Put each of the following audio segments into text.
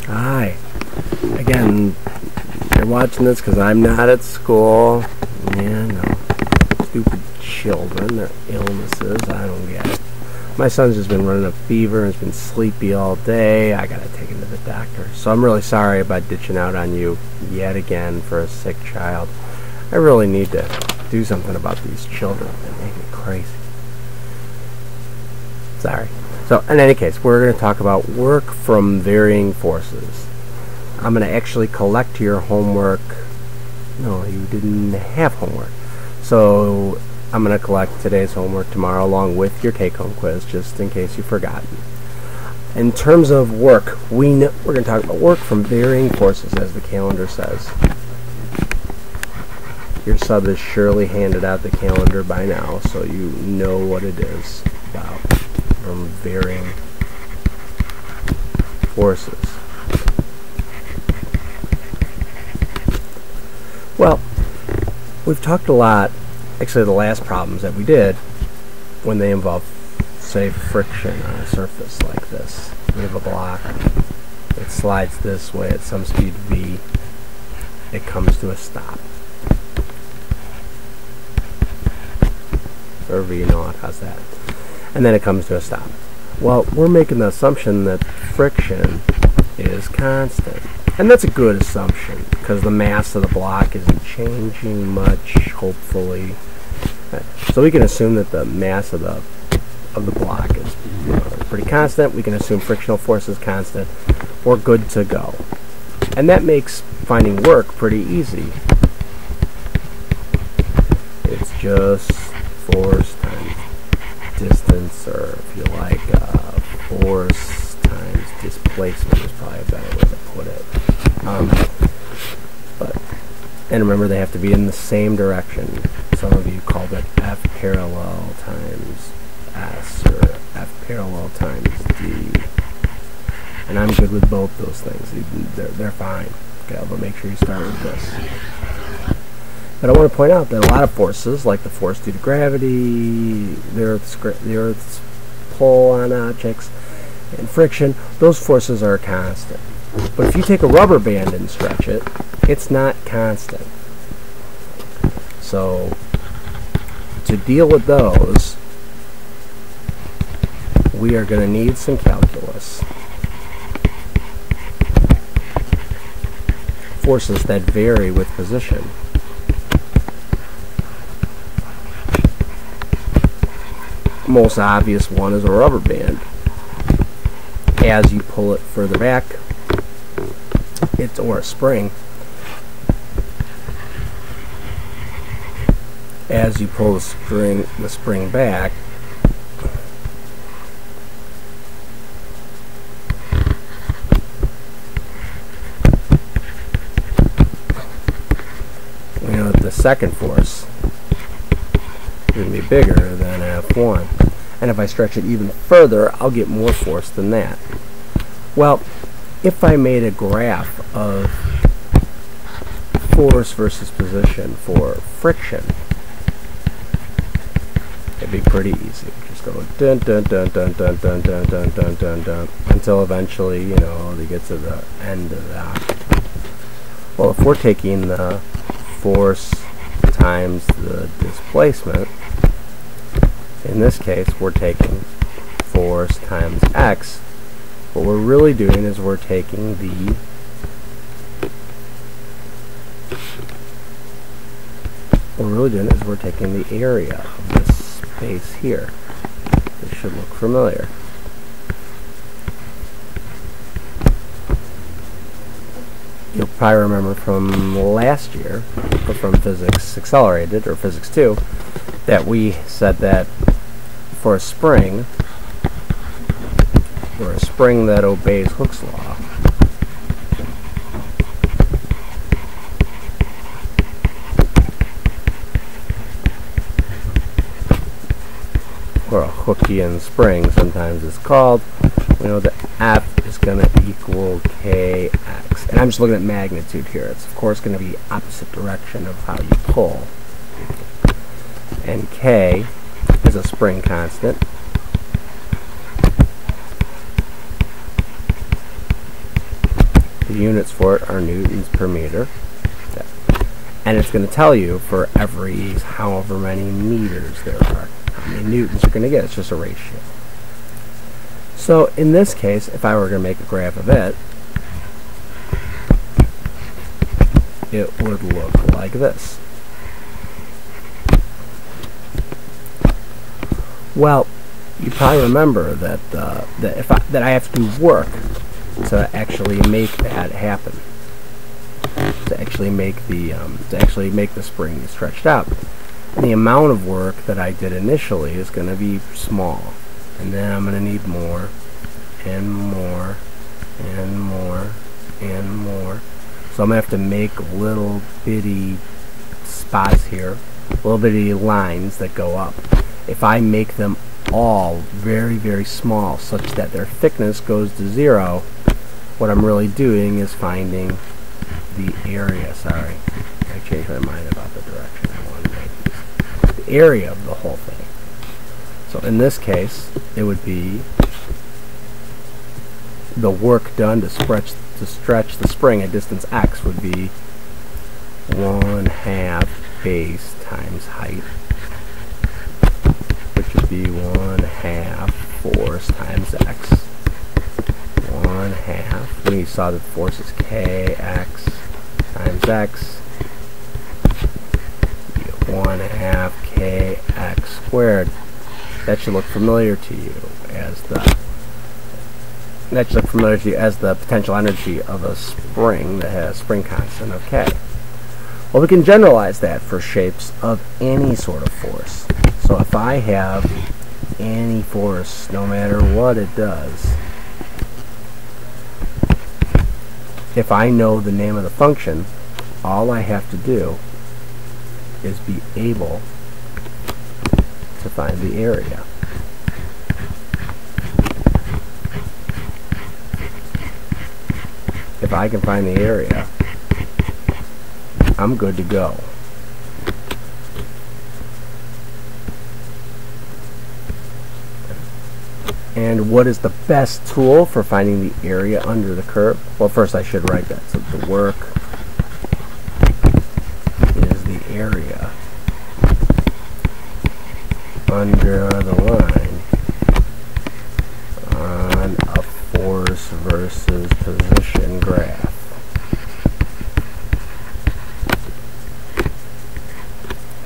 Hi. Again, you're watching this because I'm not at school. Yeah, no. Stupid children, their illnesses, I don't get it. My son's just been running a fever and has been sleepy all day. I gotta take him to the doctor. So I'm really sorry about ditching out on you yet again for a sick child. I really need to do something about these children. They make me crazy. Sorry. So, in any case, we're going to talk about work from varying forces. I'm going to actually collect your homework. No, you didn't have homework. So, I'm going to collect today's homework tomorrow along with your take-home quiz, just in case you've forgotten. In terms of work, we're going to talk about work from varying forces, as the calendar says. Your sub has surely handed out the calendar by now, so you know what it is about. From varying forces. Well, we've talked a lot, actually the last problems that we did, when they involve, say, friction on a surface like this. We have a block, it slides this way at some speed v, it comes to a stop. Or v naught, how's that? And then it comes to a stop. Well, we're making the assumption that friction is constant. And that's a good assumption, because the mass of the block isn't changing much, hopefully. So we can assume that the mass of the block is pretty constant. We can assume frictional force is constant. We're good to go. And that makes finding work pretty easy. It's just force times distance, or if you like, force times displacement is probably a better way to put it. And remember, they have to be in the same direction. Some of you called it F parallel times S, or F parallel times D. And I'm good with both those things. They're fine. Okay, but make sure you start with this. But I want to point out that a lot of forces, like the force due to gravity, the Earth's pull on objects, and friction, those forces are constant. But if you take a rubber band and stretch it, it's not constant. So, to deal with those, we are going to need some calculus. Forces that vary with position. Most obvious one is a rubber band. As you pull it further back, or a spring, as you pull the spring back, we know that the second force is going to be bigger than F1. And if I stretch it even further, I'll get more force than that. Well, if I made a graph of force versus position for friction, it'd be pretty easy. Just go dun dun dun dun dun dun dun dun dun dun dun until eventually, they get to the end of that. Well, if we're taking the force times the displacement, in this case we're taking force times x. What we're really doing is we're taking the area of this space here. This should look familiar. You'll probably remember from last year, or from Physics Accelerated, or Physics 2, that we said that for a spring that obeys Hooke's law, or a Hookean spring sometimes it's called, we know that F is going to equal kx. And I'm just looking at magnitude here. It's of course going to be opposite direction of how you pull. And k is a spring constant. The units for it are newtons per meter. And it's going to tell you for every however many meters there are, how many newtons you're going to get. It's just a ratio. So in this case, if I were going to make a graph of it, it would look like this. Well, you probably remember that that I have to do work to actually make that happen. To actually make the spring stretched out. And the amount of work that I did initially is going to be small, and then I'm going to need more, and more, and more, and more. So I'm going to have to make little bitty spots here, little bitty lines that go up. If I make them all very, very small, such that their thickness goes to 0, what I'm really doing is finding the area. Sorry, I changed my mind about the direction I want to make these. The area of the whole thing. So in this case, it would be the work done to stretch the spring at distance x would be 1/2 base times height, which would be 1/2 force times x. 1/2. We saw that the force is kx times x. 1/2 kx squared. That should look familiar to you as the potential energy of a spring that has a spring constant of k. Well, we can generalize that for shapes of any sort of force. So if I have any force, no matter what it does, if I know the name of the function, all I have to do is be able to find the area. If I can find the area, I'm good to go. And what is the best tool for finding the area under the curve? Well, first I should write that. So the work is the area under the line on a force versus position graph.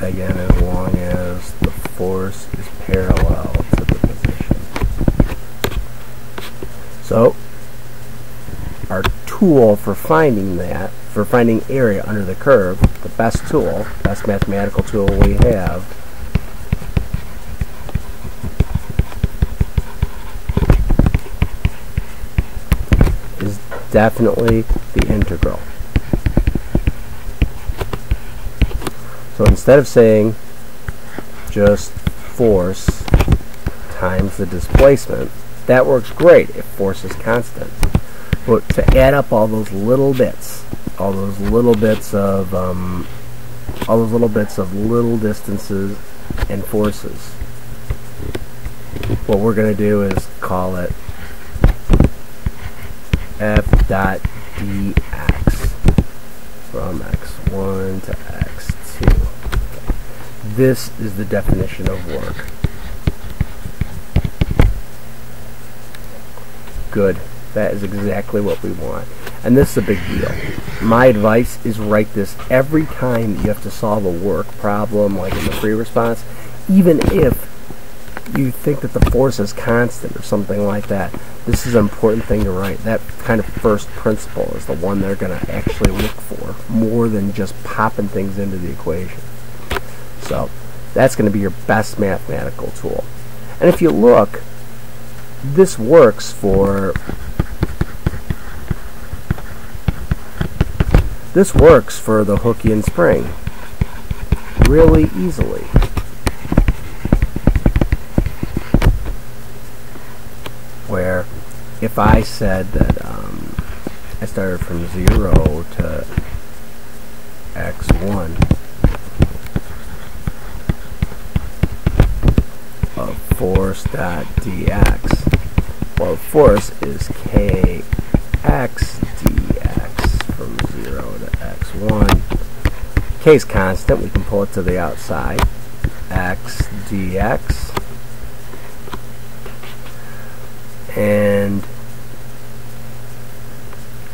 Again, as long as the force is parallel to the position. So, our tool for finding that, for finding area under the curve, the best tool, best mathematical tool we have, is definitely the integral. So instead of saying just force times the displacement, that works great if force is constant. But to add up all those little bits, all those little bits of little distances and forces, what we're going to do is call it f dot dx from x1 to x2. This is the definition of work. Good. That is exactly what we want. And this is a big deal. My advice is write this every time that you have to solve a work problem, like in the free response, even if you think that the force is constant or something like that. This is an important thing to write. That kind of first principle is the one they're going to actually look for, more than just popping things into the equation. So that's going to be your best mathematical tool. And if you look, this works for the Hookean spring really easily. Where if I said that I started from 0 to x1 of force dot dx, well, force is kx dx. k is constant, we can pull it to the outside. X dx. And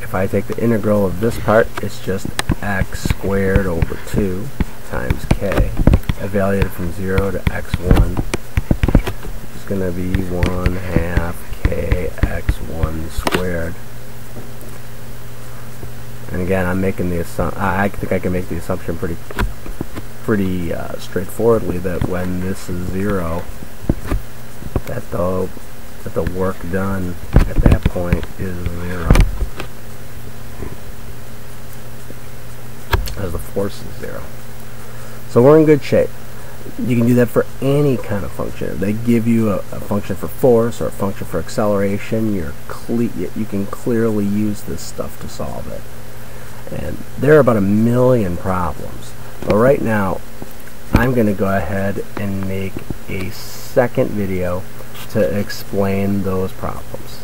if I take the integral of this part, it's just x squared over 2 times k, evaluated from 0 to x1. It's going to be 1/2 kx1 squared. And again, I'm making the I think I can make the assumption pretty straightforwardly that when this is 0, that the work done at that point is 0, as the force is 0. So we're in good shape. You can do that for any kind of function. If they give you a function for force or a function for acceleration, you can clearly use this stuff to solve it. And there are about 1 million problems. But right now, I'm going to go ahead and make a second video to explain those problems.